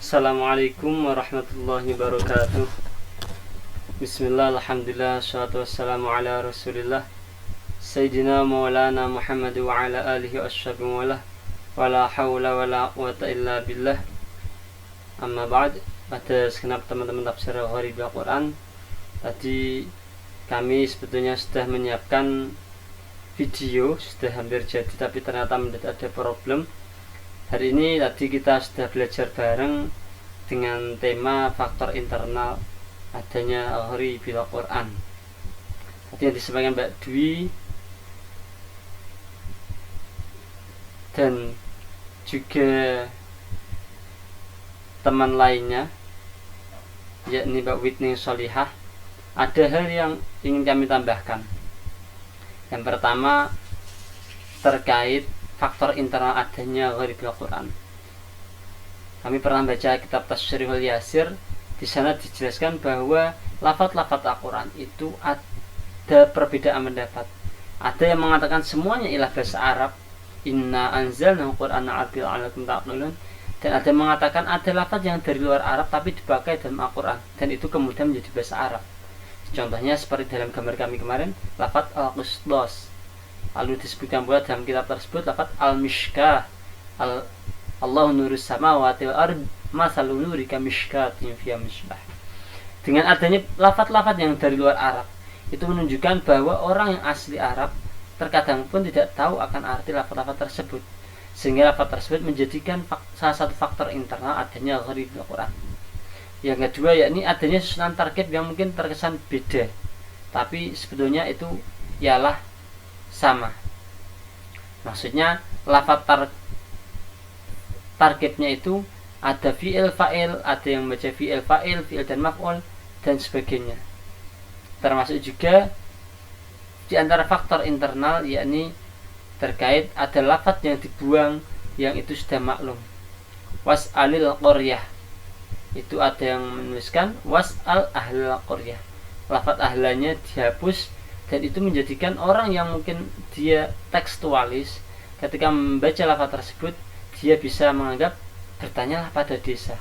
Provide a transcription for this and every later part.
Assalamualaikum warahmatullahi wabarakatuh. Bismillah, alhamdulillah, salatu wassalamu ala rasulillah Sayyidina maulana Muhammad wa ala alihi wa ashabihi wa lah wa la hawla wa la quwata illa billah. Amma ba'd. Pada segenap teman-teman tafsir Gharib Al-Quran, tadi kami sebetulnya sudah menyiapkan video, sudah hampir jadi, tapi ternyata ada problem. Hari ini tadi kita sudah belajar bareng dengan tema faktor internal adanya Gharib Al-Quran. Tadi yang disampaikan Mbak Dwi dan juga teman lainnya, yakni Mbak Whitney Solihah, ada hal yang ingin kami tambahkan. Yang pertama terkait faktor internal adanya Gharib Al-Quran. Kami pernah baca kitab Tasyrihul Yasir. Di sana dijelaskan bahwa lafaz-lafaz Al-Quran itu ada perbedaan pendapat. Ada yang mengatakan semuanya ialah bahasa Arab, inna anzalnahu Qur'anan Arabiyyan la'allakum ta'qilun, dan ada yang mengatakan ada lafaz yang dari luar Arab tapi dipakai dalam Al-Quran, dan itu kemudian menjadi bahasa Arab. Contohnya seperti dalam gambar kami kemarin, lafaz al-qisdas. Lalu disebutkan pula dalam kitab tersebut lafaz al-mishkah, Allahu nurus samawati wal ard masalun nuri kamishkatin fiha misbah. Dengan adanya lafaz-lafaz yang dari luar Arab, itu menunjukkan bahwa orang yang asli Arab terkadang pun tidak tahu akan arti lafaz-lafaz tersebut, sehingga lafaz tersebut menjadikan salah satu faktor internal adanya Gharib Al-Quran. Yang kedua yakni adanya susunan tarkib yang mungkin terkesan beda, tapi sebetulnya itu ialah sama. Maksudnya lafaz tarkibnya itu ada fi'il fa'il, ada yang baca fi'il fa'il, fi'il dan maf'ul dan sebagainya. Termasuk juga di antara faktor internal yakni terkait ada lafaz yang dibuang yang itu sudah maklum. Was'alil qaryah, itu ada yang menuliskan was'al ahlul qaryah, lafaz ahlanya dihapus, dan itu menjadikan orang yang mungkin dia tekstualis ketika membaca lafaz tersebut, dia bisa menganggap bertanyalah pada desa.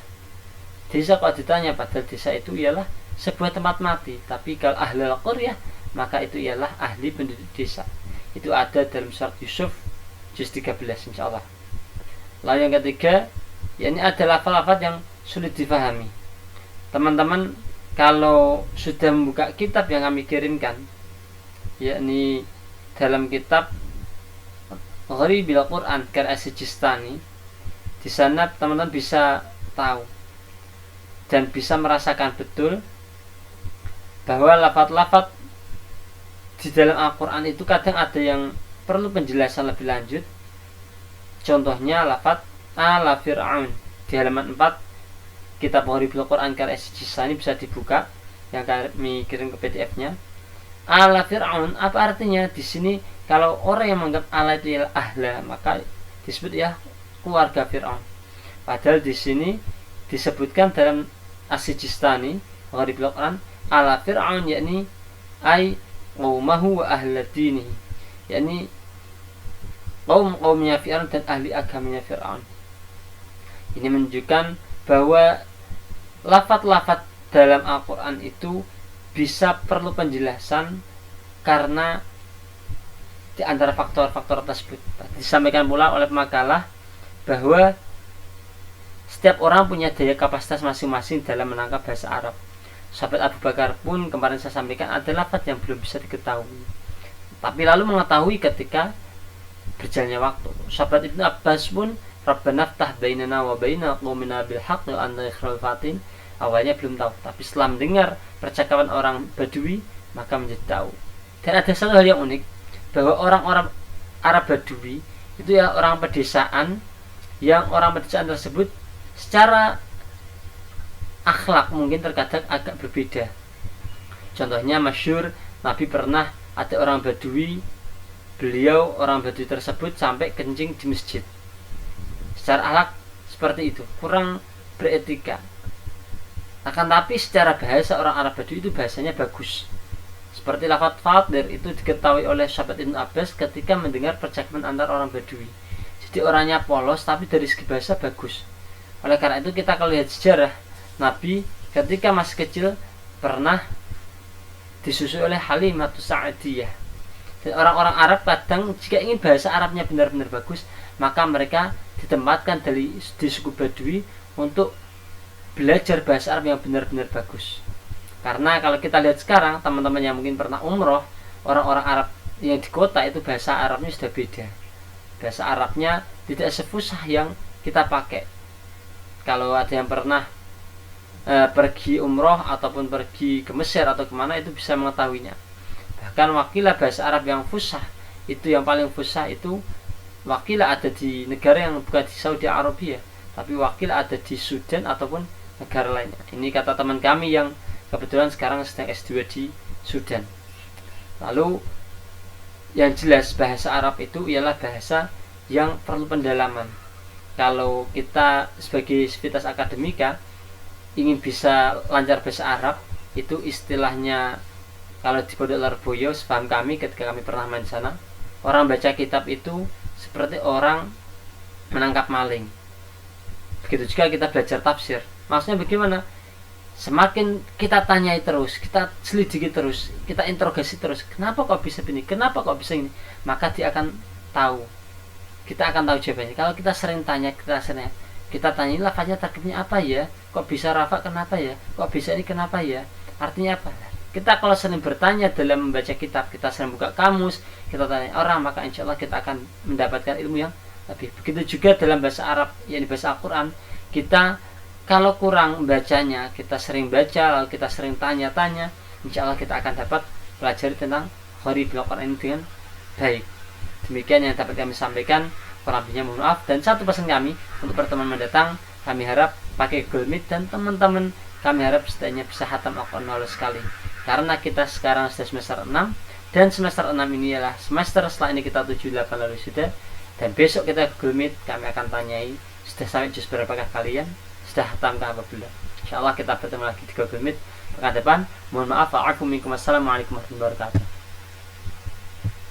Desa kalau ditanya, padahal desa itu ialah sebuah tempat mati, tapi kalau ahlul qaryah maka itu ialah ahli penduduk desa. Itu ada dalam surat Yusuf juz 13 insyaallah. Lalu yang ketiga, yakni ada lafaz-lafaz yang sulit difahami. Teman-teman kalau sudah membuka kitab yang kami kirimkan, yakni dalam kitab Gharib Al-Quran karya Sijistani, di sana teman-teman bisa tahu dan bisa merasakan betul bahwa lafaz-lafaz di dalam Al-Quran itu kadang ada yang perlu penjelasan lebih lanjut. Contohnya lafaz ala fir'aun di halaman 4 kitab Gharib Al-Quran karya Sijistani, bisa dibuka yang kami kirim ke PDF-nya. Ala fir'aun apa artinya? Di sini kalau orang yang menganggap ala itu ialah ahla, maka disebut ya keluarga Fir'aun. Padahal di sini disebutkan dalam As-Sijistani Gharib Al-Quran ala fir'aun yakni ai qaumahu wa ahla dinihi, yakni kaum-kaumnya Fir'aun dan ahli agamanya Fir'aun. Ini menunjukkan bahwa lafaz-lafaz dalam Al-Quran itu bisa perlu penjelasan karena di antara faktor-faktor tersebut. Disampaikan pula oleh pemakalah bahwa setiap orang punya daya kapasitas masing-masing dalam menangkap bahasa Arab. Sahabat Abu Bakar pun kemarin saya sampaikan ada lafaz yang belum bisa diketahui, tapi lalu mengetahui ketika berjalannya waktu. Sahabat Ibnu Abbas pun Rabbana ftah bainana wa baina qaumina bil haqqi wa anta khairul fatin, awalnya belum tahu, tapi setelah mendengar percakapan orang Badui maka menjadi tahu. Dan ada satu hal yang unik, bahwa orang-orang Arab Badui itu ya orang pedesaan, yang orang pedesaan tersebut secara akhlak mungkin terkadang agak berbeda. Contohnya masyhur, Nabi pernah ada orang Badui, beliau orang Badui tersebut sampai kencing di masjid. Secara akhlak seperti itu, kurang beretika. Akan tapi secara bahasa orang Arab Badui itu bahasanya bagus. Seperti lafaz fadir itu diketahui oleh sahabat Ibnu Abbas ketika mendengar percakapan antar orang Badui. Jadi orangnya polos tapi dari segi bahasa bagus. Oleh karena itu kita kalau lihat sejarah Nabi ketika masih kecil pernah disusui oleh Halimatus Sa'diyah. Dan orang-orang Arab kadang jika ingin bahasa Arabnya benar-benar bagus, maka mereka ditempatkan di suku Badui untuk belajar bahasa Arab yang benar-benar bagus. Karena kalau kita lihat sekarang, teman-teman yang mungkin pernah umroh, orang-orang Arab yang di kota itu bahasa Arabnya sudah beda. Bahasa Arabnya tidak sefusah yang kita pakai. Kalau ada yang pernah pergi umroh ataupun pergi ke Mesir atau kemana, itu bisa mengetahuinya. Bahkan wakilah bahasa Arab yang fusah, itu yang paling fusah itu wakilah ada di negara yang bukan di Saudi Arabia, tapi wakilah ada di Sudan ataupun negara lainnya. Ini kata teman kami yang kebetulan sekarang sedang S2 di Sudan. Lalu yang jelas bahasa Arab itu ialah bahasa yang perlu pendalaman. Kalau kita sebagai sivitas akademika ingin bisa lancar bahasa Arab, itu istilahnya kalau di Pondok Larboyo, sepaham kami ketika kami pernah main sana, orang baca kitab itu seperti orang menangkap maling. Begitu juga kita belajar tafsir. Maksudnya bagaimana? Semakin kita tanyai terus, kita selidiki terus, kita interogasi terus, kenapa kok bisa begini, kenapa kok bisa ini, maka dia akan tahu. Kita akan tahu jawabannya. Kalau kita sering tanya, kita tanya ini lafaznya tarkibnya apa ya, kok bisa rafa kenapa ya, kok bisa ini kenapa ya, artinya apa. Kita kalau sering bertanya dalam membaca kitab, kita sering buka kamus, kita tanya orang, maka insya Allah kita akan mendapatkan ilmu yang lebih. Begitu juga dalam bahasa Arab, yakni bahasa Al-Quran, kita kalau kurang bacanya, kita sering baca, lalu kita sering tanya-tanya, insya Allah kita akan dapat pelajari tentang gharibul Quran ini dengan baik. Demikian yang dapat kami sampaikan. Kurang lebihnya mohon maaf. Dan satu pesan kami untuk pertemuan mendatang, kami harap pakai Google Meet, dan teman-teman kami harap setidaknya bisa hatam Al-Quran sekali. Karena kita sekarang sudah semester 6, dan semester 6 ini adalah semester setelah ini kita 7-8 lalu sudah. Dan besok kita Google Meet, kami akan tanyai sudah sampai juz berapakah kalian, sudah hatamkah apa belum. InsyaAllah kita bertemu lagi di Google Meet pekan depan. Mohon maaf. Assalamualaikum warahmatullahi wabarakatuh.